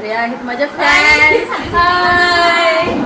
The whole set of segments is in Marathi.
तर या आहेत माझ्या फॅन्स. हाय.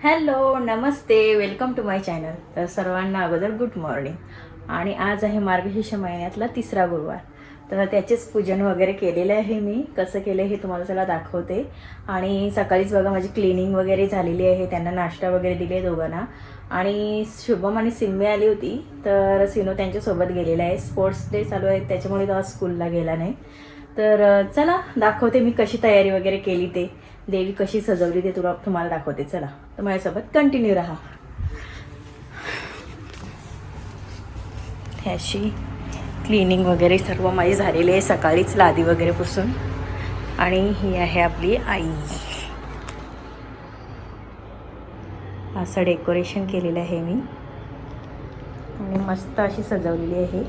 हॅलो, नमस्ते, वेलकम टू माय चॅनल. तर सर्वांना अगोदर गुड मॉर्निंग. आणि आज आहे मार्गशीर्ष महिन्यातला 3रा गुरुवार. तर त्याचेच पूजन वगैरे केलेलं आहे. मी कसं केलं हे तुम्हाला चला दाखवते. आणि सकाळीच बघा माझी क्लिनिंग वगैरे झालेली आहे. त्यांना नाश्ता वगैरे दिले दोघांना. आणि शुभम आणि सिम्मी आली होती, तर सिनो त्यांच्यासोबत गेलेला आहे. स्पोर्ट्स डे चालू आहे त्याच्यामुळे तो आज स्कूलला गेला नाही. तर चला दाखवते मी कशी तयारी वगैरे केली, ते देवी कशी सजवली ते तुम्हाला दाखवते. चला, तर माझ्यासोबत कंटिन्यू राहा. ह्याशी क्लिनिंग वगैरे सर्व माझी झालेली आहे सकाळीच, लादी वगैरे पुसून. आणि ही आहे आपली आई. असं डेकोरेशन केलेलं आहे मी आणि मस्त अशी सजवलेली आहे.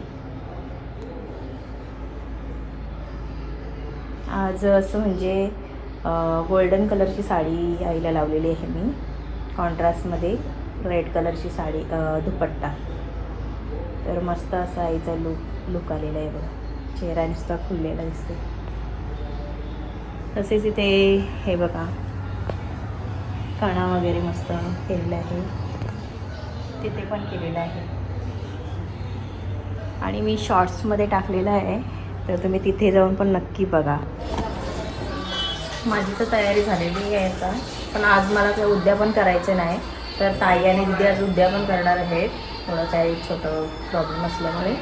आज असं म्हणजे गोल्डन कलरची साडी आईला लावलेली आहे मी. कॉन्ट्रास्टमध्ये रेड कलरची साडी, दुपट्टा. तर मस्त असा आईचा लुक आलेला आहे बघा. चेहरा नुसता खुललेला दिसतो. तसेच इथे हे बघा कणा वगैरे मस्त केलेला आहे, तिथे पण केलेलं आहे. आणि मी शॉर्ट्समध्ये टाकलेलं आहे, तर तुम्ही तिथे जाऊन पण नक्की बघा. माझी तर तयारी झालेली आहे आता, पण आज मला काही उद्यापन करायचं नाही. तर ताई आणि दिदी आज उद्यापन करणार आहेत. थोडं काही छोटं प्रॉब्लेम असल्यामुळे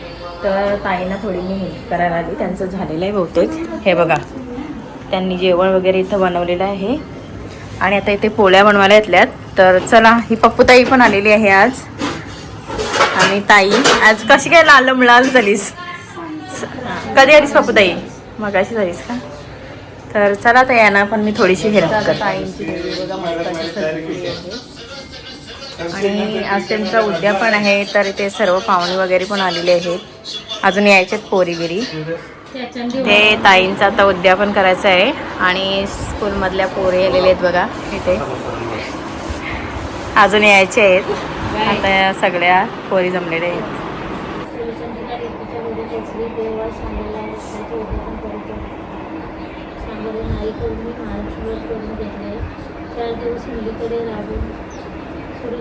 तर ताईंना थोडी मी हेल्प करायला आली. त्यांचं झालेलं आहे बहुतेक. हे बघा, त्यांनी जेवण वगैरे इथं बनवलेलं आहे. आणि आता इथे पोळ्या बनवायला घेतल्यात. तर चला, ही पप्पू ताई पण आलेली आहे आज. आणि ताई आज कशी काय लाल झालीस? कधी आलीस पप्पू ताई? मग अशी झालीस का? तर चला, तर यांना पण मी थोडीशी हेल्प करते. ताईंची बघा मस्त आहे. आणि आज त्यांचा उद्यापन आहे, तर ते सर्व पाहुणे वगैरे पण आलेले आहेत. अजून यायच्यात पोरी बिरी. ते ताईंचं आता उद्यापन करायचं आहे. आणि स्कूलमधल्या पोरी आलेले आहेत बघा इथे, अजून यायचे आहेत. आता सगळ्या पोरी जमलेल्या आहेत.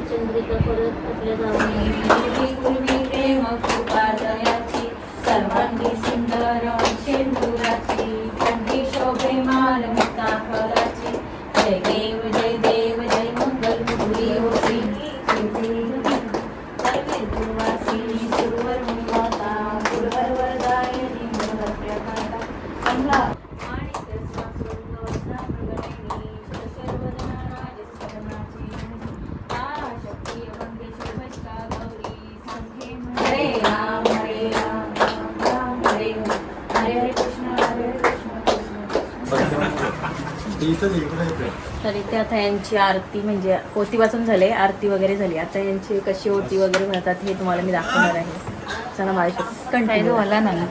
चंद्रिका परत आपल्या गावामध्ये पूर्वी प्रेम कृपा दयाची सर्वांगी सुंदर शेंदुराची कंठी शोभे माल मुक्ता फलाची. जय देव जय देव जय मंगल मुली होती सर्वेवासी सुरवर मुखाता गुरुवर वरदायनी मुरहत्या कांता कमला तर इथे आता यांची आरती म्हणजे ओटी वाचून झाले, आरती वगैरे झाली. आता यांची कशी ओटी वगैरे म्हणतात हे तुम्हाला मी दाखवणार आहे. चला माझ्यासोबत कंटिन्यू. मला नाही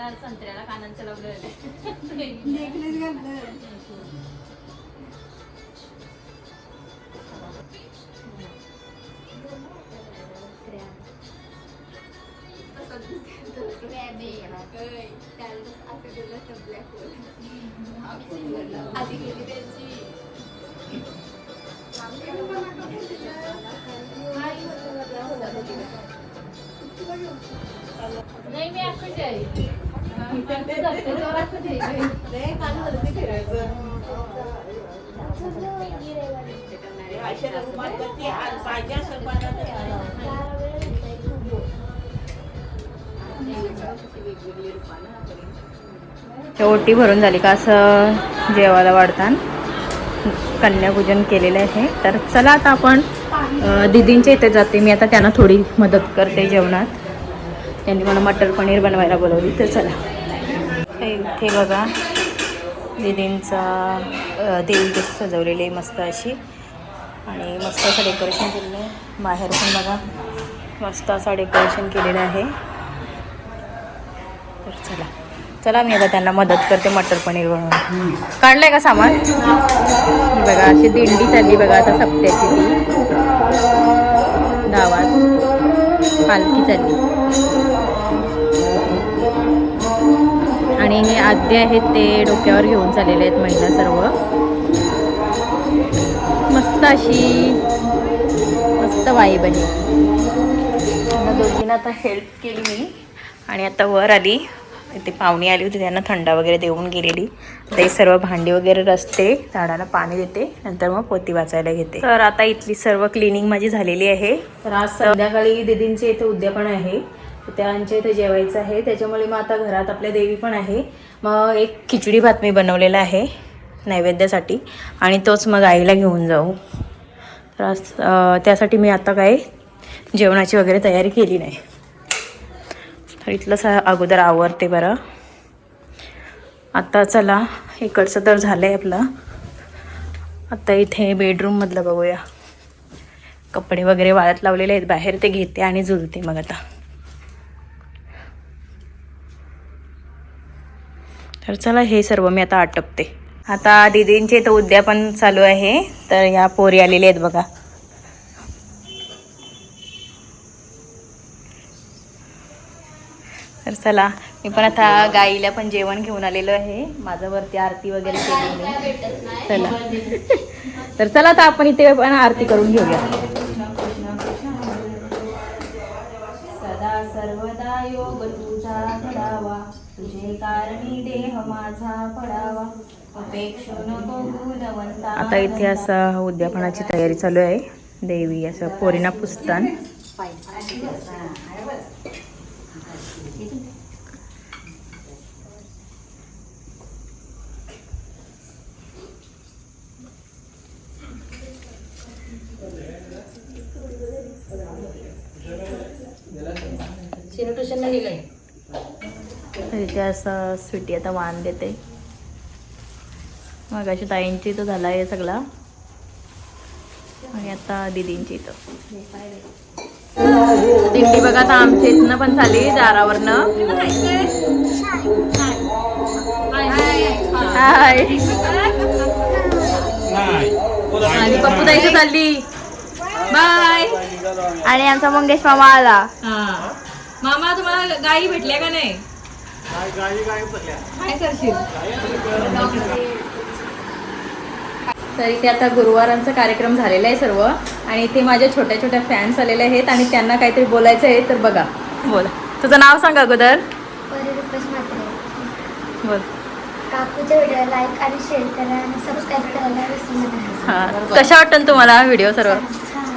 बघा संत्र्याला कानांचं लावलं नहीं मैं आपको चाहिए ओटी भरून झाली का असं जेवायला वाढताना कन्यापूजन केलेलं आहे. तर चला आता आपण दीदींच्या इथे जाते मी आता, त्यांना थोडी मदत करते जेवणात. त्यांनी मला मटर पनीर बनवायला बोलवली. तर चला इथे बघा दीदींचा देवी कसं सजवलेली आहे मस्त अशी, आणि मस्त असं डेकोरेशन केलेलं आहे. बाहेर पण बघा मस्त असं डेकोरेशन केलेलं आहे. तर चला चला मी आता त्यांना मदत करते मटर पनीर बनवून. काढलंय का सामान? बघा अशी दिंडी चालली बघा आता सप्त्याची, ती गावात पालखी चालली. आणि हे आद्य आहेत ते डोक्यावर घेऊन चाललेले आहेत महिला सर्व. मस्त अशी मस्त वाईब आहे. दोघींना आता हेल्प केली मी आणि आता वर आली. ते पाहुणी आली होती त्यांना थंडा वगैरे देऊन गेलेली. ते सर्व भांडी वगैरे रचते, झाडाला पाणी देते, नंतर मग पोती वाचायला घेते. तर आता इथली सर्व क्लिनिंग माझी झालेली आहे. तर आज संध्याकाळी दीदींचे इथे उद्यापन आहे, त्यांच्या इथे जेवायचं आहे. त्याच्यामुळे मग आता घरात आपल्या देवी पण आहे. मग एक खिचडी भात मी बनवलेला आहे नैवेद्यासाठी, आणि तोच मग आईला घेऊन जाऊ. तर आज त्यासाठी मी आता काय जेवणाची वगैरे तयारी केली नाही. तर इथलं अगोदर आवरते बरं. आता चला इकडचं तर झालं आहे आपलं. आता इथे बेडरूममधलं बघूया. कपडे वगैरे वाळत लावलेले आहेत बाहेर, ते घेते आणि झुलते मग आता. तर चला हे सर्व मी आता आटपते. आता दीदींचे इथं उद्यापन चालू आहे. तर या पोरी आलेल्या आहेत बघा. तर चला मी पण आता गाईला पण जेवण घेऊन आलेलो आहे. माझं वरती आरती वगैरे केली मी. चला तर चला आता आपण इथे पण आरती करून घेऊया. सदा सर्वदा योग तुझा घडावा, तुझे कारणी देह माझा पडावा, अपेक्षो नको गुणवंता. आता इथे असं उद्यापनाची तयारी चालू आहे. देवी असं पोरीना पुसतान. ट्युशनला गेलंय. इथे असं स्वीटी आता वाण देते. मग अशी ताईंची इथं झाला आहे सगळा, आणि आता दीदींची इथं दिंडी बघा. आता आमच्या इथनं पण चालली दारावरनं. हाय आणि पप्पू ताईचं चालली बाय. आणि आमचा मंगेश मामा आला. मामा तुम्हाला गाई भेटल्या का नाही? काय करशील? तर इथे आता गुरुवारांचा कार्यक्रम झालेला आहे सर्व, आणि इथे माझ्या छोट्या छोट्या फॅन्स आलेले आहेत आणि त्यांना काहीतरी बोलायचं आहे. तर बघा, बोल. तुझं नाव सांग अगोदर. बोल. काकूच्या व्हिडिओ लाईक आणि शेअर करा आणि सबस्क्राईब करायला विसरू नका. हां, कशा वाटतं तुम्हाला व्हिडिओ सर्व?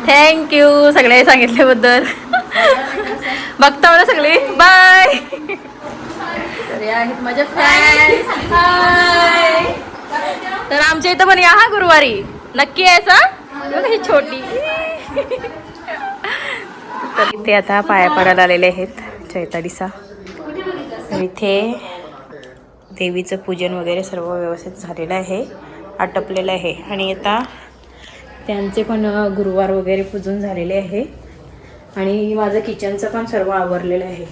थँक्यू सगळे सांगितल्याबद्दल. बघता मला सगळे. बाय. तर या आहेत माझ्या फॅन्स. हाय. तर आमच्या इथं पण या हा गुरुवारी नक्की यायचं. ही छोटी. तर इथे आता पाया पडायला आलेले आहेत चैतालीसा. तर इथे देवीचं पूजन वगैरे सर्व व्यवस्थित झालेलं आहे, आटपलेलं आहे. आणि आता त्यांचे पण गुरुवार वगैरे पूजन झालेले आहे, आणि माझं किचनचं पण सर्व आवरलेलं आहे.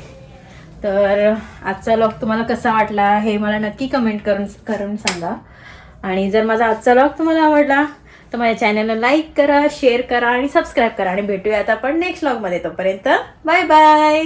तर आजचा व्लॉग तुम्हाला कसा वाटला हे मला नक्की कमेंट करून सांगा. आणि जर माझा आजचा व्लॉग तुम्हाला आवडला तर माझ्या चॅनलला लाईक करा, शेअर करा आणि सबस्क्राईब करा. आणि भेटूया आता आपण नेक्स्ट व्लॉगमध्ये. तोपर्यंत बाय बाय.